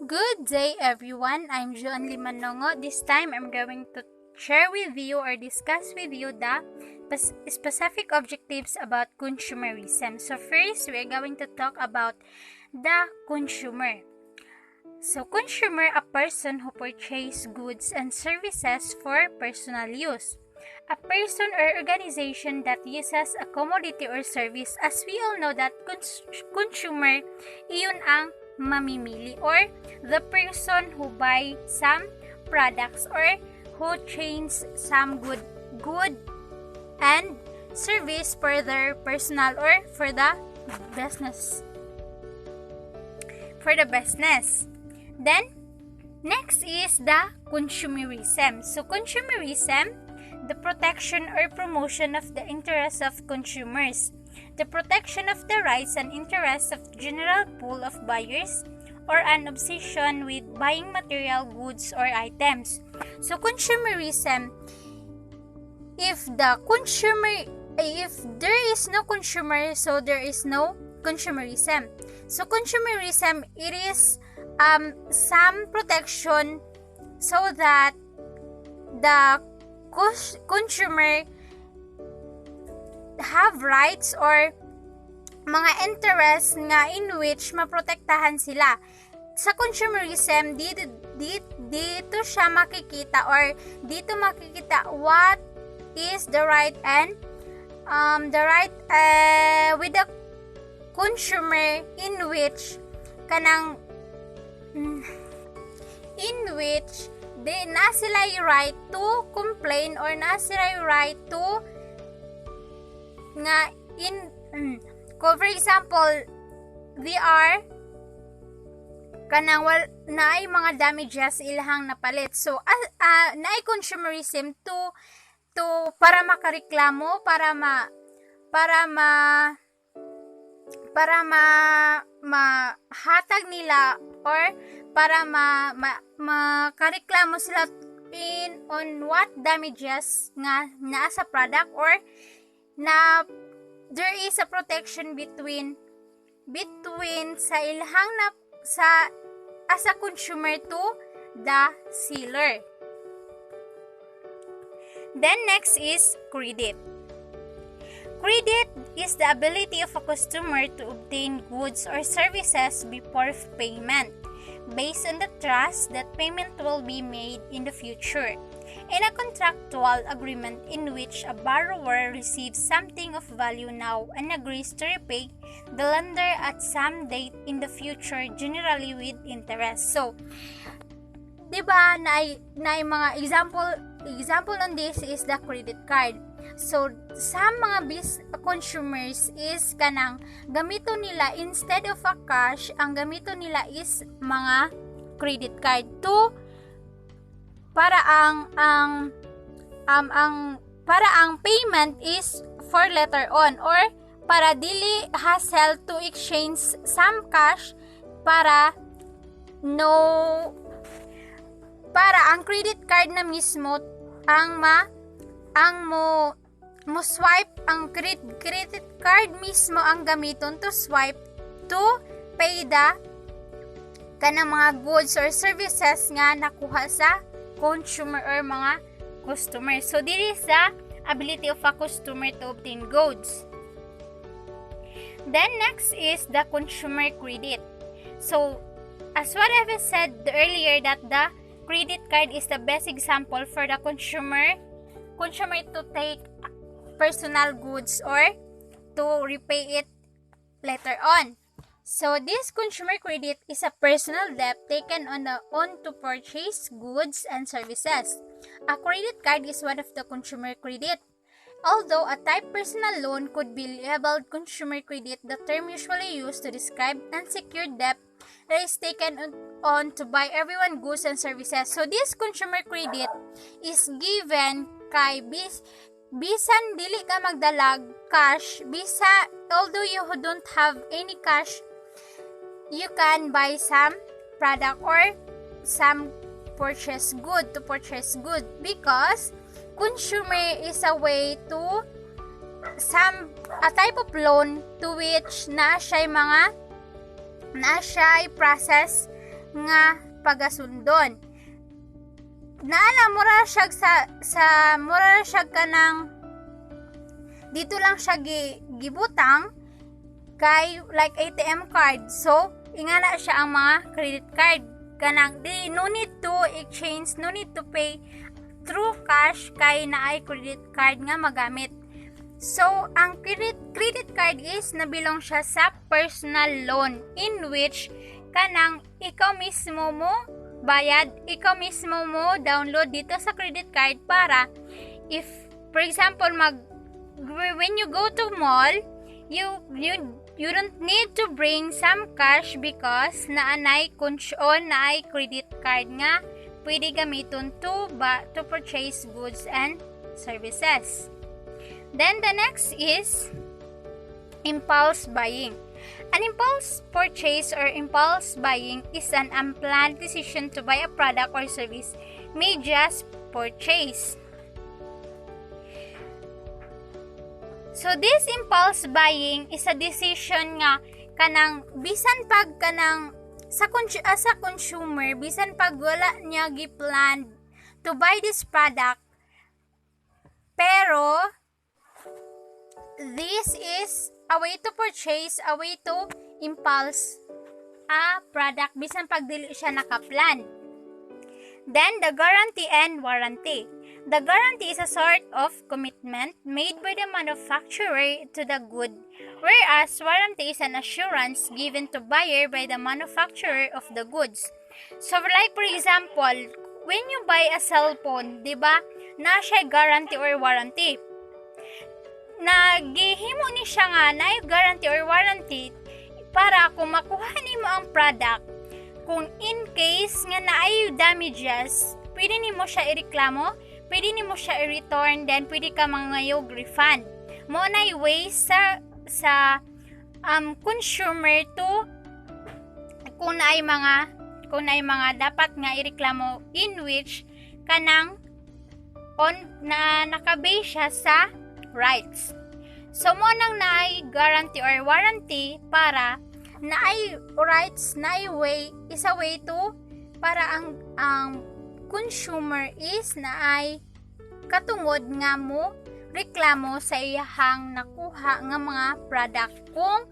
Good day everyone, I'm Joan Nongo. This time I'm going to share with you or discuss with you the specific objectives about consumerism. So first, we are going to talk about the consumer. So consumer, a person who purchases goods and services for personal use. A person or organization that uses a commodity or service. As we all know that consumer, iyon ang mamimili or the person who buy some products or who change some good and service for their personal or for the business. Then next is the consumerism. So consumerism, the protection or promotion of the interests of consumers, the protection of the rights and interests of general pool of buyers, or an obsession with buying material goods or items. So consumerism, if there is no consumer, so there is no consumerism. So consumerism, it is some protection so that the consumer have rights or mga interests nga in which maprotektahan sila. Sa consumerism, dito siya makikita or dito makikita what is the right and with the consumer in which na sila yung right to complain or na sila yung right to nga for example, they are naay mga damages ilahang napalit. So naay consumerism to para makareklamo, para mahatag nila or para makareklamo sila on what damages nga naa sa product or na there is a protection between sa ilhang as a consumer to the seller. Then next is credit. Credit is the ability of a customer to obtain goods or services before payment, based on the trust that payment will be made in the future. In a contractual agreement in which a borrower receives something of value now and agrees to repay the lender at some date in the future, generally with interest. So, diba, na mga example on this is the credit card. So, sa mga consumers is kanang gamito nila instead of a cash, ang gamito nila is mga credit card para ang payment is for later on or para dili hassle to exchange some cash para ang credit card na mismo mo swipe ang credit card mismo ang gamiton to swipe to pay the kanang mga goods or services nga nakuha sa consumer or mga customer. So this is the ability of a customer to obtain goods. Then next is the consumer credit. So as what I've said earlier that the credit card is the best example for the consumer to take personal goods or to repay it later on. So this consumer credit is a personal debt taken on to purchase goods and services. A credit card is one of the consumer credit. Although a type personal loan could be labeled consumer credit, the term usually used to describe unsecured debt that is taken on to buy everyone goods and services. So this consumer credit is given kay bisan dili ka magdalag cash, although you don't have any cash, you can buy some product or some purchase good because consumer is a way to a type of loan to which na siya process nga pagasundon. Naala mura siya sa mura siya kanang dito lang siya gibutang kay like ATM card. So ingana siya ang mga credit card kanang di no need to exchange, no need to pay through cash kay naay credit card nga magamit. So ang credit card is nabilong siya sa personal loan in which kanang ikaw mismo mo bayad, ikaw mismo mo download dito sa credit card para if for example when you go to mall, you don't need to bring some cash because naanay credit card nga pwede gamiton to purchase goods and services. Then the next is impulse buying. An impulse purchase or impulse buying is an unplanned decision to buy a product or service made just purchase. So this impulse buying is a decision nga kanang bisan pag kanang sa consumer bisan pag wala niya gi-plan to buy this product, pero this is a way to purchase, a way to impulse a product bisan pag dili siya nakaplan. Then the guarantee and warranty. The guarantee is a sort of commitment made by the manufacturer to the good, whereas warranty is an assurance given to buyer by the manufacturer of the goods. So like for example, when you buy a cellphone, di ba, na siya guarantee or warranty. Nagihimo ni siya nga na guarantee or warranty para kung makuha nimo ang product, kung in case nga naay damages, pwede nimo siya ireklamo, pwede nimo siya i-return, then pwede ka mangayog refund. Mo na way sa consumer to kung naay mga dapat nga ireklamo in which kanang na nakabase siya sa rights. So mo nang naay guarantee or warranty para naay rights, naay way, is a way to para ang consumer is naay katungod nga mo reklamo sa iyahang nakuha nga mga product kung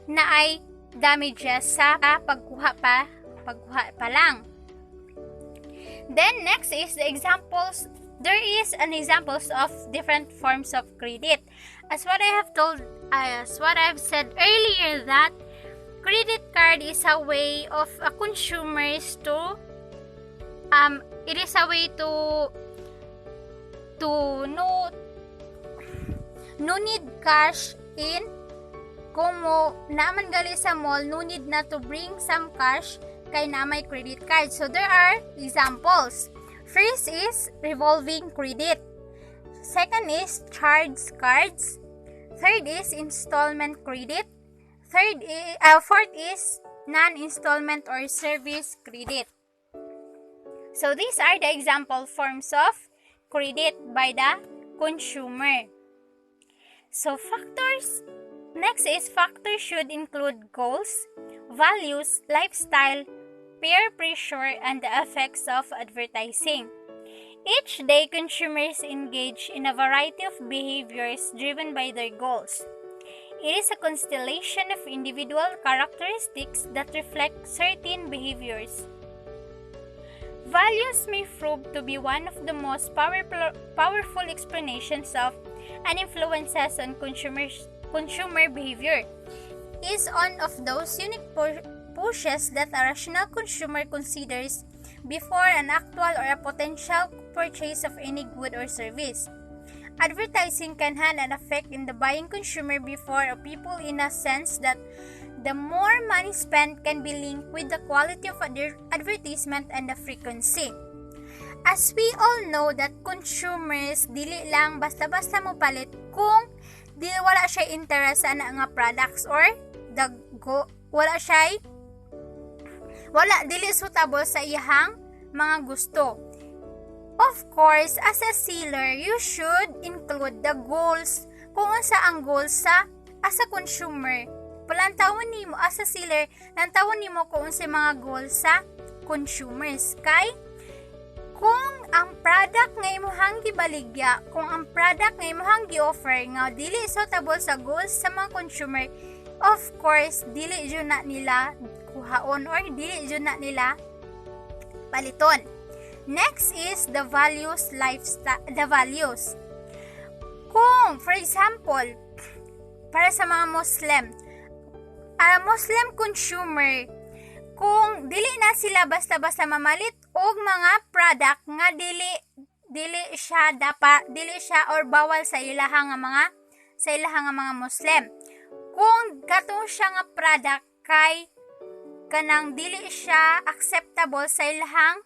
naay damages sa pagkuha pa lang. Then next is the examples. There is an examples of different forms of credit. As what I've said earlier, that credit card is a way of a consumers to it is a way to no need cash in. Kung mo naman gali sa mall, no need na to bring some cash kay na may credit card. So there are examples. First is revolving credit. Second is charge cards. Third is installment credit. Fourth is non-installment or service credit. So these are the example forms of credit by the consumer. So next is factors should include goals, values, lifestyle, peer pressure, and the effects of advertising. Each day, consumers engage in a variety of behaviors driven by their goals. It is a constellation of individual characteristics that reflect certain behaviors. Values may prove to be one of the most powerful explanations of and influences on consumer behavior. Is one of those unique pushes that a rational consumer considers before an actual or a potential purchase of any good or service. Advertising can have an effect in the buying consumer before a people in a sense that the more money spent can be linked with the quality of advertisement and the frequency. As we all know that consumers dili lang basta-basta mo palit kung wala siya interest sa nga products or wala dili suitable sa iyahang mga gusto. Of course, as a seller, you should include the goals kung unsa ang goals sa as a consumer. example, lantawon nimo as a seller, lantawon nimo kung unsay mga goals sa consumers. Kay kung ang product nga imong gibaligya, kung ang product nga imong gi-offer nga dili suitable sa goals sa mga consumer, of course dili jud na nila kuhaon or dili jud na nila paliton. Next is the values lifestyle, the values. Kung for example, para sa mga Muslim consumer, kung dili na sila basta-basta mamalit og mga product nga dili siya or bawal sa ilahang mga Muslim. Kung katong siya nga product kay kanang dili siya acceptable sa ilahang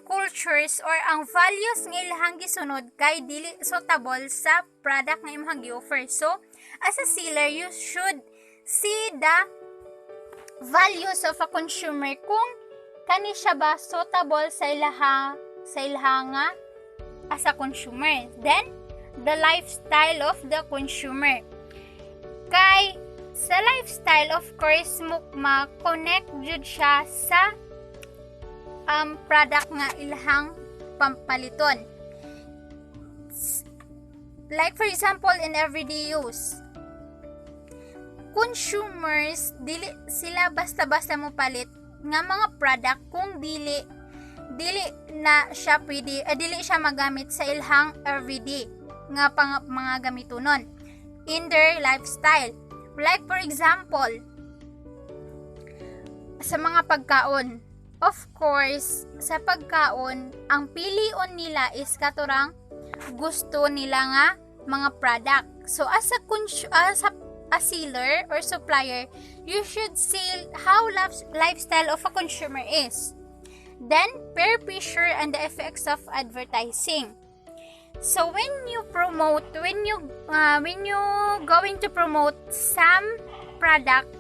cultures or ang values nga ilahang gisunod kay dili suitable sa product nga imong gi-offer. So, as a seller, you should see the values of a consumer kung kani siya ba suitable sa ilahang nga as a consumer. Then, the lifestyle of the consumer. Kay sa lifestyle, of course, ma-connect jud siya sa product nga ilahang pampaliton. Like for example, in everyday use, consumers dili sila basta-basta mo palit nga mga product kung dili na siya pwede, dili siya magamit sa ilhang everyday nga mga gamitonon in their lifestyle. Like for example, sa mga pagkaon, of course, sa pagkaon, ang pilion nila is katurang gusto nila nga mga product. So, as a seller or supplier, you should see how lifestyle of a consumer is. Then, peer pressure and the effects of advertising. So, when you going to promote some product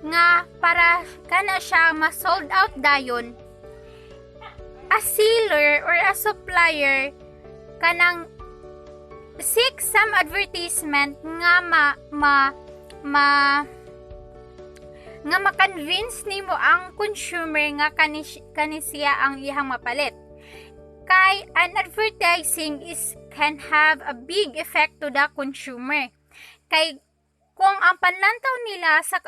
nga para kana siya ma-sold out dayon, a seller or a supplier kanang seek some advertisement nga ma-convince nimo ang consumer nga kani siya ang iyang mapalit. Kay an advertising can have a big effect to the consumer. Kay kung ang panlantaw nila sa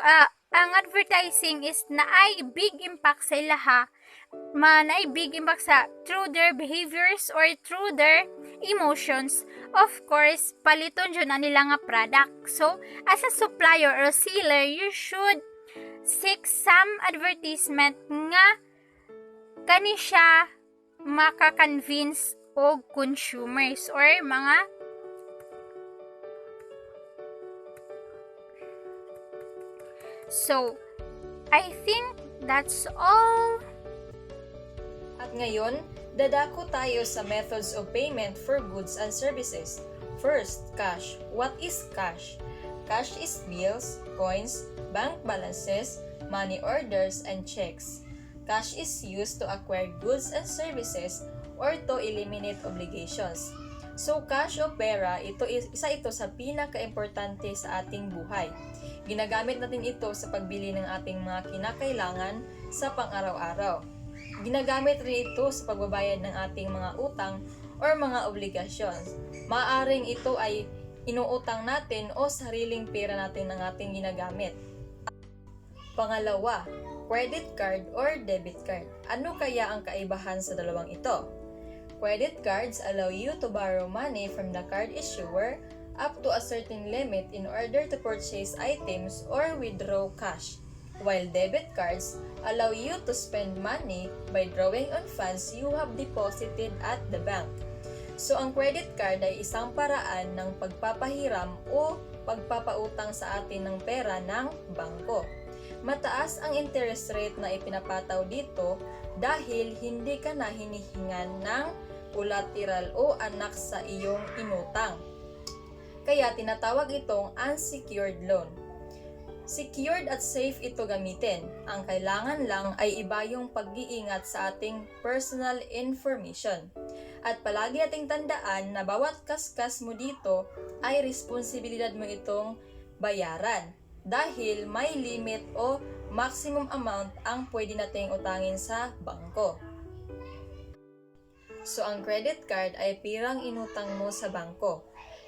ang advertising is naay big impact sa ilaha, naay big impact sa through their behaviors or through their emotions, of course paliton jud na nila nga product. So as a supplier or seller, you should seek some advertisement nga kani siya maka-convince og consumers or mga So, I think that's all. At ngayon, dadako tayo sa methods of payment for goods and services. First, cash. What is cash? Cash is bills, coins, bank balances, money orders, and checks. Cash is used to acquire goods and services or to eliminate obligations. So, cash o pera, isa ito sa pinaka-importante sa ating buhay. Ginagamit natin ito sa pagbili ng ating mga kinakailangan sa pang-araw-araw. Ginagamit rin ito sa pagbabayad ng ating mga utang or mga obligasyon. Maaaring ito ay inuutang natin o sariling pera natin ng ating ginagamit. Pangalawa, credit card or debit card. Ano kaya ang kaibahan sa dalawang ito? Credit cards allow you to borrow money from the card issuer up to a certain limit in order to purchase items or withdraw cash, while debit cards allow you to spend money by drawing on funds you have deposited at the bank. So, ang credit card ay isang paraan ng pagpapahiram o pagpapautang sa atin ng pera ng bangko. Mataas ang interest rate na ipinapataw dito dahil hindi ka na hinihingan ng collateral o anak sa iyong inutang. Kaya tinatawag itong unsecured loan. Secured at safe ito gamitin. Ang kailangan lang ay iba yung pag-iingat sa ating personal information. At palagi nating tandaan na bawat kaskas mo dito ay responsibilidad mo itong bayaran dahil may limit o maximum amount ang pwede nating utangin sa bangko. So, ang credit card ay pirang inutang mo sa bangko.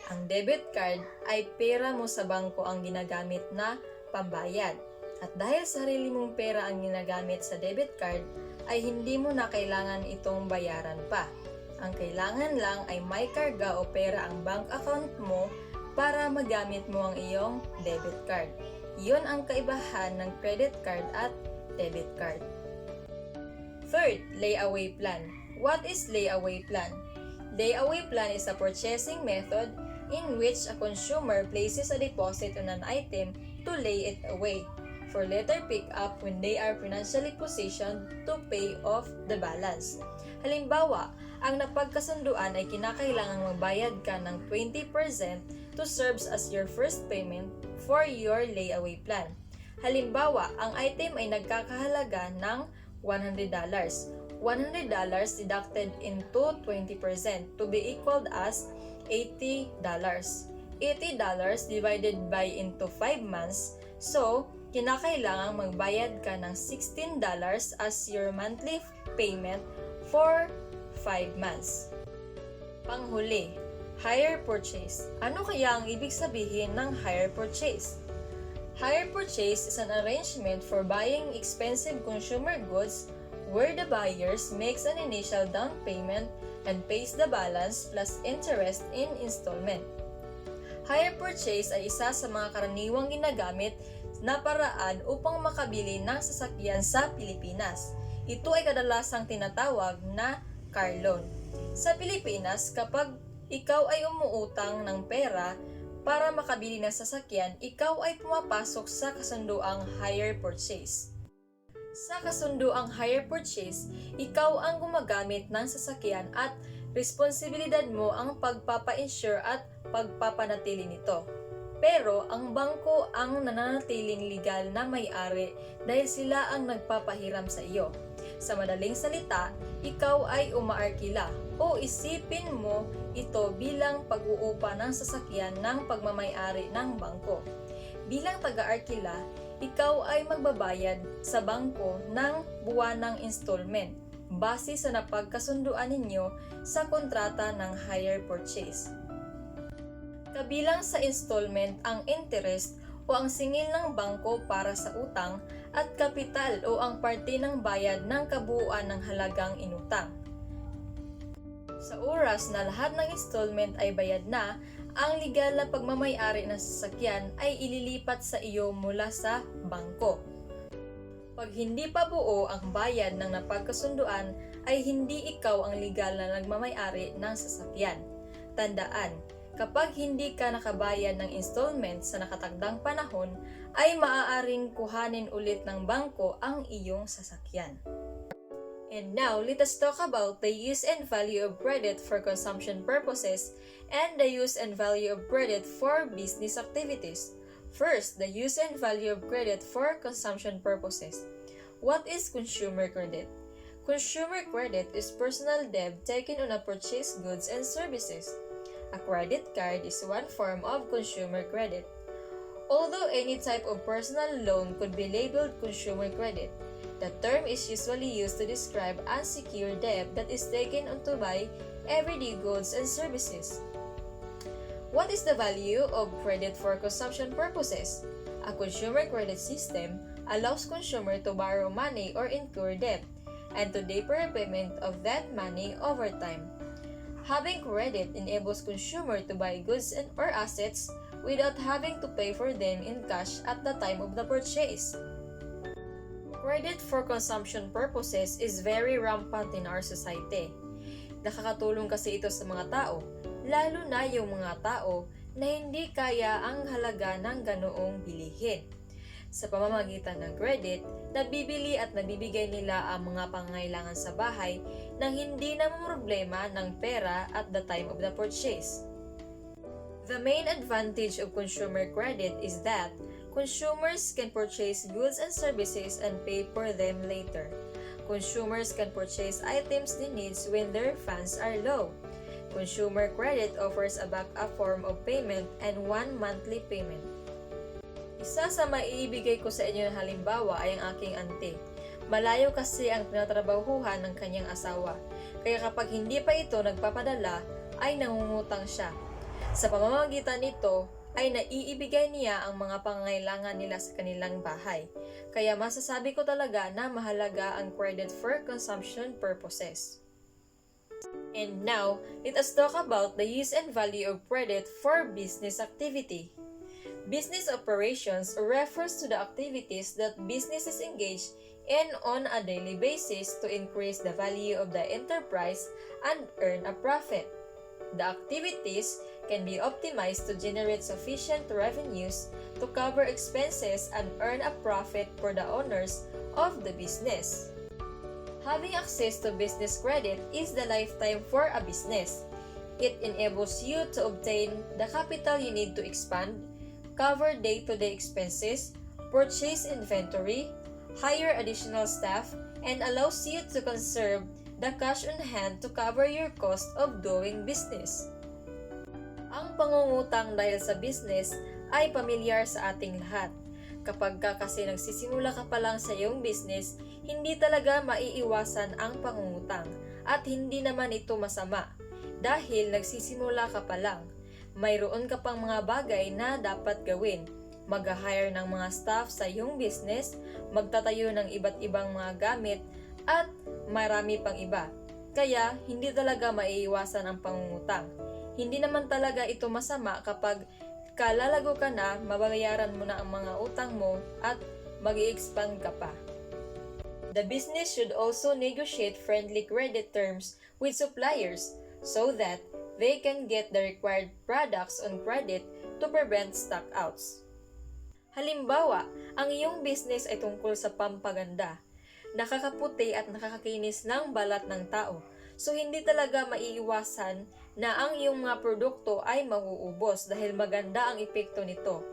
Ang debit card ay pera mo sa bangko ang ginagamit na pambayad. At dahil sarili mong pera ang ginagamit sa debit card, ay hindi mo na kailangan itong bayaran pa. Ang kailangan lang ay may karga o pera ang bank account mo para magamit mo ang iyong debit card. Iyon ang kaibahan ng credit card at debit card. Third, layaway plan. What is layaway plan? Layaway plan is a purchasing method in which a consumer places a deposit on an item to lay it away for later pick up when they are financially positioned to pay off the balance. Halimbawa, ang napagkasunduan ay kinakailangang magbayad ka ng 20% to serve as your first payment for your layaway plan. Halimbawa, ang item ay nagkakahalaga ng $100. $100 deducted into 20% to be equaled as $80. $80 divided by into 5 months, so kinakailangang magbayad ka ng $16 as your monthly payment for 5 months. Panghuli, hire purchase. Ano kaya ang ibig sabihin ng hire purchase? Hire purchase is an arrangement for buying expensive consumer goods where the buyers makes an initial down payment and pays the balance plus interest in installment. Hire purchase ay isa sa mga karaniwang ginagamit na paraan upang makabili ng sasakyan sa Pilipinas. Ito ay kadalasang tinatawag na car loan. Sa Pilipinas, kapag ikaw ay umuutang ng pera para makabili ng sasakyan, ikaw ay pumapasok sa kasunduang hire purchase. Sa kasunduang hire purchase, ikaw ang gumagamit ng sasakyan at responsibilidad mo ang pagpapa-insure at pagpapanatili nito. Pero ang bangko ang nananatiling legal na may-ari dahil sila ang nagpapahiram sa iyo. Sa madaling salita, ikaw ay umaarkila o isipin mo ito bilang pag-uupa ng sasakyan ng pagmamay-ari ng bangko. Bilang taga-arkila, ikaw ay magbabayad sa bangko ng buwanang installment base sa napagkasunduan ninyo sa kontrata ng hire purchase. Kabilang sa installment ang interest o ang singil ng bangko para sa utang at kapital o ang parte ng bayad ng kabuuan ng halagang inutang. Sa oras na lahat ng installment ay bayad na, ang legal na pagmamay-ari ng sasakyan ay ililipat sa iyo mula sa bangko. Pag hindi pa buo ang bayad ng napagkasunduan, ay hindi ikaw ang legal na nagmamay-ari ng sasakyan. Tandaan, kapag hindi ka nakabayad ng installment sa nakatagdang panahon, ay maaaring kuhanin ulit ng bangko ang iyong sasakyan. And now, let us talk about the use and value of credit for consumption purposes and the use and value of credit for business activities. First, the use and value of credit for consumption purposes. What is consumer credit? Consumer credit is personal debt taken on a purchased goods and services. A credit card is one form of consumer credit. Although any type of personal loan could be labeled consumer credit, the term is usually used to describe unsecured debt that is taken on to buy everyday goods and services. What is the value of credit for consumption purposes? A consumer credit system allows consumer to borrow money or incur debt and to defer repayment of that money over time. Having credit enables consumer to buy goods or assets without having to pay for them in cash at the time of the purchase. Credit for consumption purposes is very rampant in our society. Nakakatulong kasi ito sa mga tao, lalo na yung mga tao na hindi kaya ang halaga ng ganoong bilihin. Sa pamamagitan ng credit, nabibili at nabibigay nila ang mga pangangailangan sa bahay nang hindi na problema ng pera at the time of the purchase. The main advantage of consumer credit is that consumers can purchase goods and services and pay for them later. Consumers can purchase items they need when their funds are low. Consumer credit offers a backup form of payment and one monthly payment. Isa sa maiibigay ko sa inyo na halimbawa ay ang aking auntie. Malayo kasi ang tinatrabahuhan ng kanyang asawa. Kaya kapag hindi pa ito nagpapadala, ay nangungutang siya. Sa pamamagitan nito, ay naiibigay niya ang mga pangangailangan nila sa kanilang bahay. Kaya masasabi ko talaga na mahalaga ang credit for consumption purposes. And now, let us talk about the use and value of credit for business activity. Business operations refers to the activities that businesses engage in on a daily basis to increase the value of the enterprise and earn a profit. The activities can be optimized to generate sufficient revenues to cover expenses and earn a profit for the owners of the business. Having access to business credit is the lifetime for a business. It enables you to obtain the capital you need to expand, cover day-to-day expenses, purchase inventory, hire additional staff, and allows you to conserve the cash on hand to cover your cost of doing business. Ang pangungutang dahil sa business ay pamilyar sa ating lahat. Kapag kasi nagsisimula ka pa lang sa iyong business, hindi talaga maiiwasan ang pangungutang at hindi naman ito masama dahil nagsisimula ka pa lang. Mayroon ka pang mga bagay na dapat gawin. Mag-hire ng mga staff sa iyong business, magtatayo ng iba't ibang mga gamit, at marami pang iba. Kaya, hindi talaga maiiwasan ang pangungutang. Hindi naman talaga ito masama kapag kalalago ka na, mababayaran mo na ang mga utang mo at mag-i-expand ka pa. The business should also negotiate friendly credit terms with suppliers so that they can get the required products on credit to prevent stockouts. Halimbawa, ang iyong business ay tungkol sa pampaganda. Nakakaputi at nakakakinis ng balat ng tao. So, hindi talaga maiiwasan na ang iyong mga produkto ay mauubos dahil maganda ang epekto nito.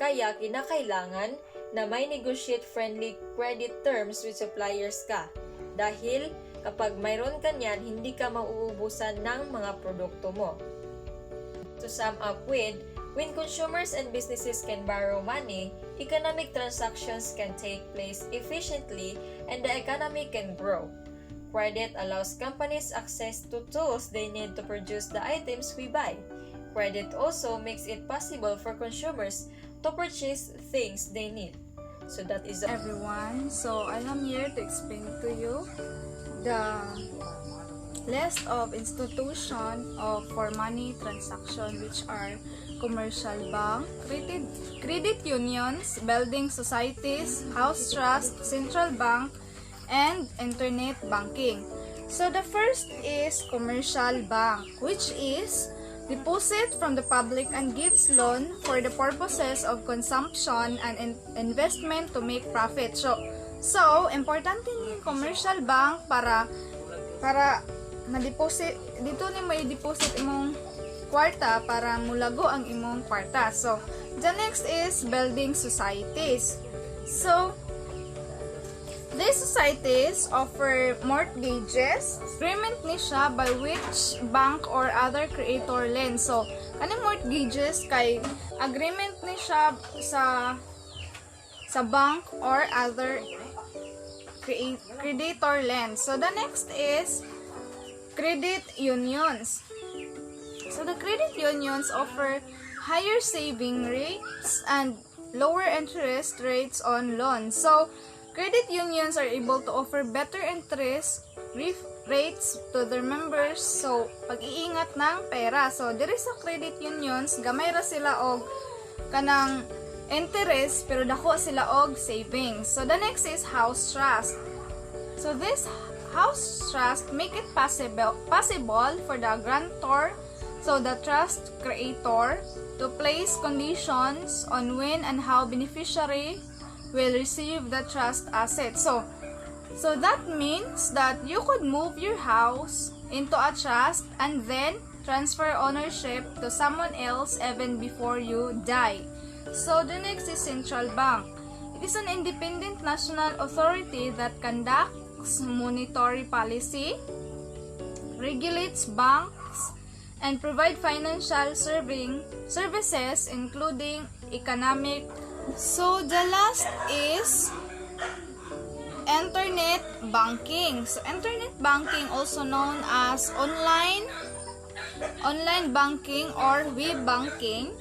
Kaya, kinakailangan na may negotiate friendly credit terms with suppliers ka. Dahil, kapag mayroon ka niyan, hindi ka mauubusan ng mga produkto mo. To sum up with, when consumers and businesses can borrow money, economic transactions can take place efficiently and the economy can grow. Credit allows companies access to tools they need to produce the items we buy. Credit also makes it possible for consumers to purchase things they need. So that is all. Everyone, so I am here to explain to you the list of institutions for money transaction, which are commercial bank, credit unions, building societies, house trust, central bank, and internet banking. So the first is commercial bank, which is deposit from the public and gives loan for the purposes of consumption and investment to make profit. So importante ni commercial bank para ma-deposit dito ni may deposit imong kwarta para mulago ang imong kwarta. So the next is building societies. So these societies offer mortgages. Agreement ni siya by which bank or other creator lends. So, kanang mortgages kay agreement ni siya sa bank or other creditor lends. So, the next is credit unions. So, the credit unions offer higher saving rates and lower interest rates on loans. So, credit unions are able to offer better interest rates to their members. So, pag-iingat ng pera. So, diri sa credit unions, gamay ra sila og kanang interest, pero dako sila og savings. So, the next is house trust. So, this house trust make it possible for the grantor, so the trust creator, to place conditions on when and how beneficiary will receive the trust asset. So that means that you could move your house into a trust and then transfer ownership to someone else even before you die. So the next is central bank. It is an independent national authority that conducts monetary policy, regulates banks, and provide financial services including economic So the last is internet banking. So internet banking, also known as online banking or web banking,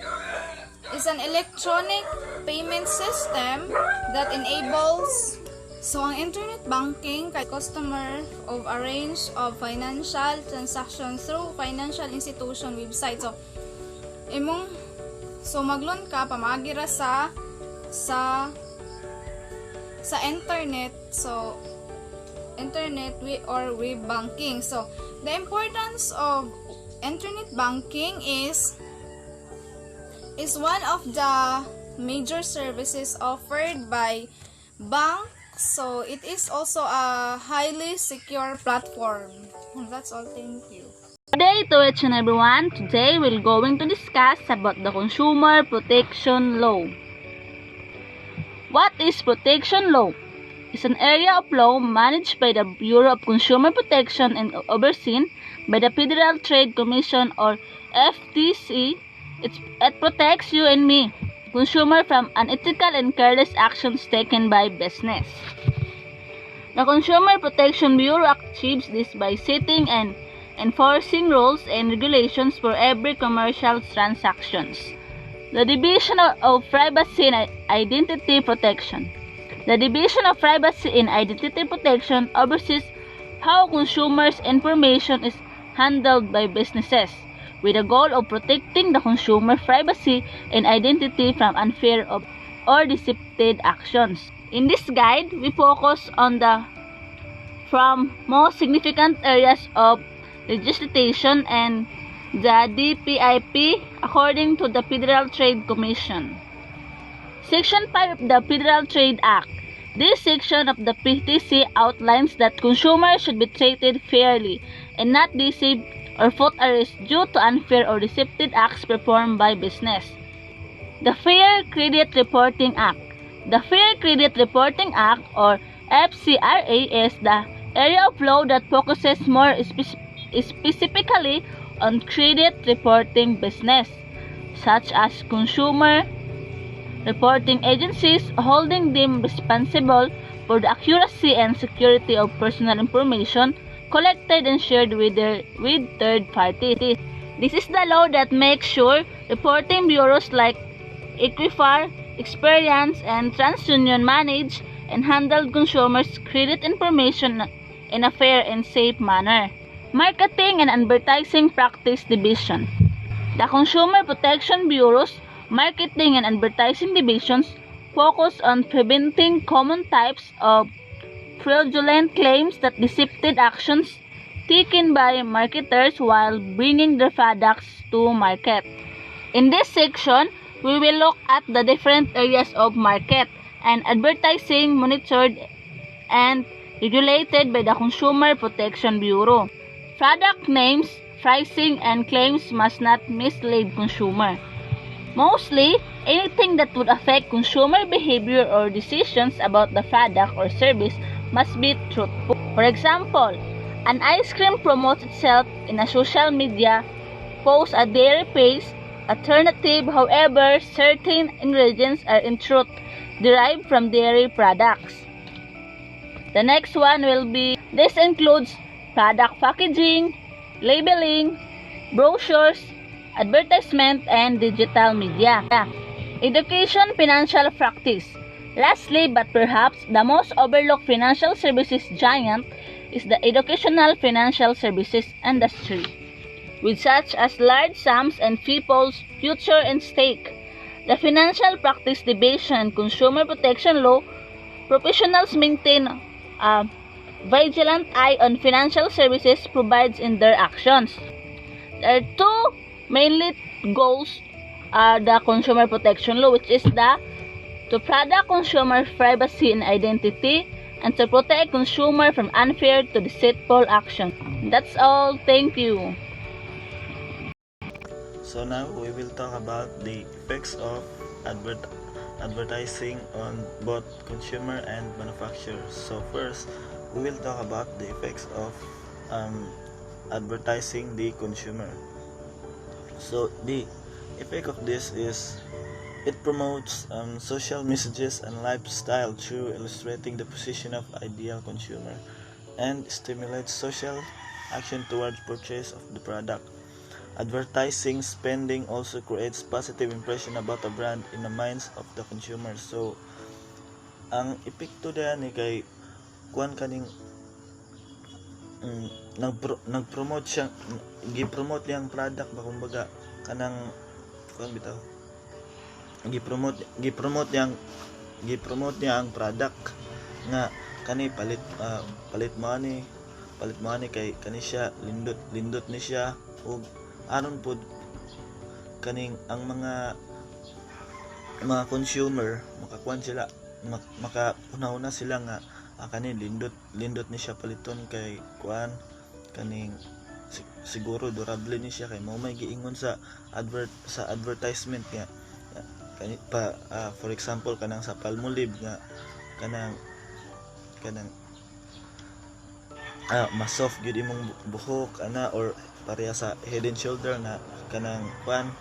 is an electronic payment system that enables ang internet banking kay customer of a range of financial transactions through financial institution website. So magloan ka pamagira sa internet. So internet or web banking. So the importance of internet banking is one of the major services offered by bank. So it is also a highly secure platform. And that's all. Thank you. Good day to each and everyone. Today we're going to discuss about the Consumer Protection Law. What is Protection Law? It's an area of law managed by the Bureau of Consumer Protection and overseen by the Federal Trade Commission or FTC. It protects you and me, consumer, from unethical and careless actions taken by business. The Consumer Protection Bureau achieves this by setting and enforcing rules and regulations for every commercial transactions. The Division of Privacy and Identity Protection. The Division of Privacy and Identity Protection oversees how consumers' information is handled by businesses, with the goal of protecting the consumer privacy and identity from unfair or deceptive actions. In this guide, we focus on the most significant areas of legislation and the DPIP according to the Federal Trade Commission. Section 5 of the Federal Trade Act. This section of the PTC outlines that consumers should be treated fairly and not deceived or put at risk due to unfair or deceptive acts performed by business. The Fair Credit Reporting Act. The Fair Credit Reporting Act or FCRA is the area of law that focuses more specifically on credit reporting business, such as consumer reporting agencies, holding them responsible for the accuracy and security of personal information collected and shared with third parties. This is the law that makes sure reporting bureaus like Equifax, Experian, and TransUnion manage and handle consumers' credit information in a fair and safe manner. Marketing and Advertising Practice Division. The Consumer Protection Bureau's Marketing and Advertising Divisions focus on preventing common types of fraudulent claims that deceptive actions taken by marketers while bringing their products to market. In this section, we will look at the different areas of market and advertising monitored and regulated by the Consumer Protection Bureau. Product names, pricing, and claims must not mislead consumer. Mostly, anything that would affect consumer behavior or decisions about the product or service must be truthful. For example, an ice cream promotes itself in a social media post a dairy-based alternative. However, certain ingredients are in truth derived from dairy products. The next one will be, this includes product packaging, labeling, brochures, advertisement, and digital media. Education, financial practice. Lastly, but perhaps the most overlooked financial services giant is the educational financial services industry, with such as large sums and people's future in stake. The Financial Practice Division and Consumer Protection Law professionals maintain a vigilant eye on financial services provides in their actions. There are two mainly goals are the Consumer Protection Law, which is to protect consumer privacy and identity, and to protect consumer from unfair to deceitful action. That's all. Thank you. So now we will talk about the effects of advertising on both consumer and manufacturers. So first, we will talk about the effects of advertising the consumer. So the effect of this is It promotes social messages and lifestyle through illustrating the position of ideal consumer and stimulates social action towards purchase of the product. Advertising spending also creates positive impression about a brand in the minds of the consumer. So, ang epekto diyan ni kay kuan kaning nag-promote siya, gi-promote niyang product ba kumbaga kanang kuan bitaw. Gi-promote niya ang product nga kani palit mo ani kay kani siya lindot ni siya ug aron pud kaning ang mga consumer makakuan sila makauna sila nga kani lindot ni siya paliton kay kuan kaning siguro durable ni siya kay mao may giingon sa advertisement nga kani pa for example kanang sa Palmolive nga kanang mas soft gyud imong buhok ana or pareha sa Head and Shoulder na kanang kuan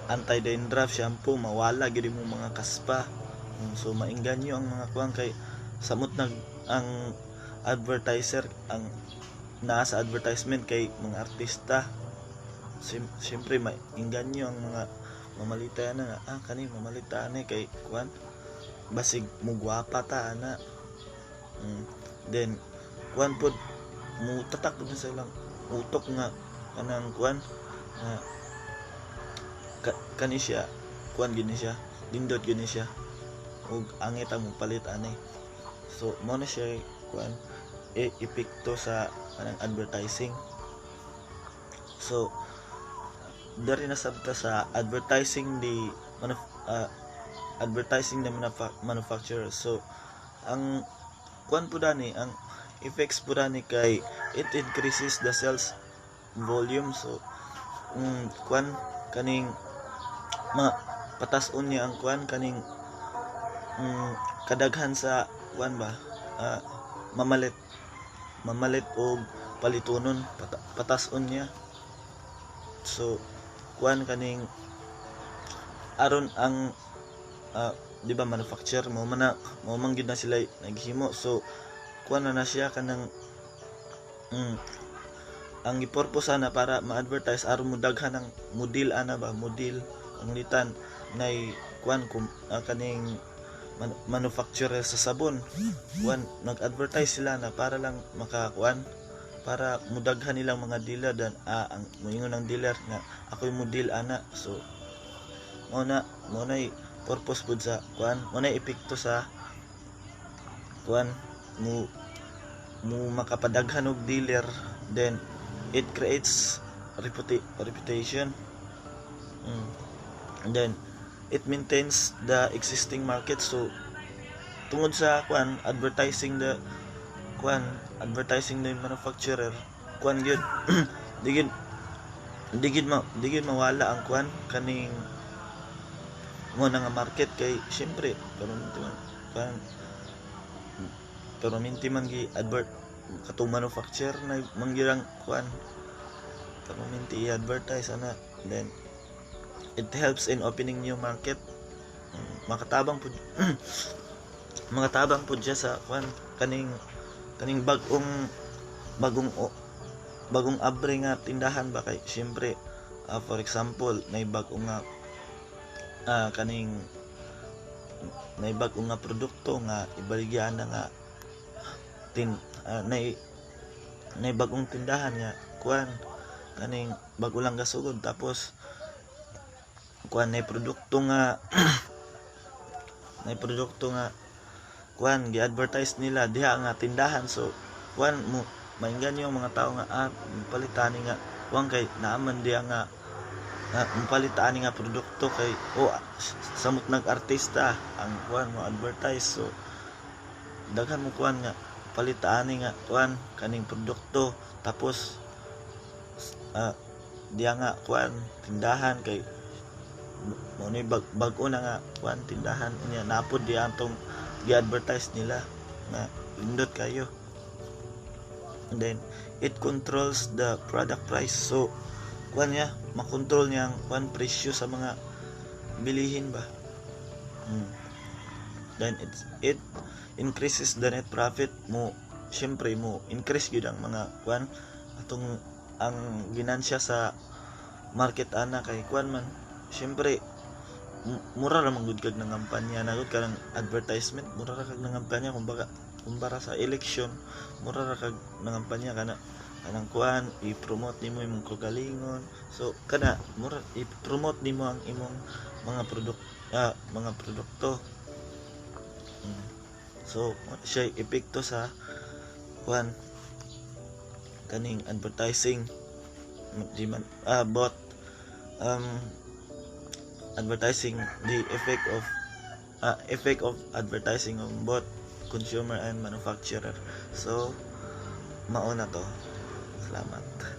anti-dandruff shampoo mawala gyud imong mga kaspa. So maingganyo ang mga kuan kay samot ang advertiser ang naa sa advertisement kay mga artista. Siyempre maingganyo ang mga mamalita na nga kani mamalita ani kay kuan basig mo gwapa ta ana. Then kuan pud mo tatak pud sa ilang utok nga kanang kuan kani siya kuan gini siya lindot gini siya ug angit ang palit ani. So mo na siya kuan epekto sa kanang advertising. So dari na sabta sa advertising the manufacturer. So ang kuan po dani ang effects po dani kay it increases the sales volume. So kuan kaning patason niya ang kuan kaning kadaghan sa kuan ba mamalit og palitunon patason niya. So kuan kaning aron ang di ba manufacturer mo man gyud na sila naghimo. So kuan na siya kanang ang gipurpose na para ma-advertise aron mo daghan ang model ana ba model ang litan nay kuan kaning manufacturer sa sabon kuan nag-advertise sila na para lang makakuan para mudaghan nilang mga dealer dan ang moingon ng dealer nga ako'y model ana. So mo na purpose pud sa kuan mo na epekto sa kuan mo makapadaghan og dealer, then it creates reputation, and then it maintains the existing market. So tungod sa kuan advertising the manufacturer kuan gyud digid mawala ang kuan kaning mo nga market kay syempre pero minti man gi advert katong manufacturer na manggirang kuan pero minti i-advertise ana, then it helps in opening new market. Makatabang pud siya sa kuan kaning bagong abre nga tindahan ba kay syempre for example nay bag-o nga nay bag-o nga produkto nga ibaligyan na nga nay bagong tindahan nga kuan kaning bag-o lang gasugod tapos kuan nay produkto nga kuan gi-advertise nila diha nga tindahan. So kuan mo mainggan yung mga tao nga palitan nga kuan kay naaman diha nga palitan nga produkto kay samot nag-artista ang kuan mo advertise. So daghan mo kuan nga palitan nga kuan kaning produkto tapos diha nga kuan tindahan kay mo ni bag-o na nga kuan tindahan niya napod diha antong gi-advertise nila na indot kayo, and then it controls the product price. So kuan niya makontrol niya ang kuan presyo sa mga bilihin ba. Then it increases the net profit mo. Syempre mo increase gyud ang mga kuan atong ang ginansya sa market ana kay kuan man. Syempre mura ra man gud kag nangampanya nagud ka ng advertisement, mura ra kag nangampanya kumbara sa election, mura ra kag nangampanya kanang kuan i-promote nimo imong kagalingon. So kana mura i-promote nimo ang imong mga produkto. So siya epekto sa kuan kaning advertising both advertising, the effect of advertising on both consumer and manufacturer. So mao na to. Salamat.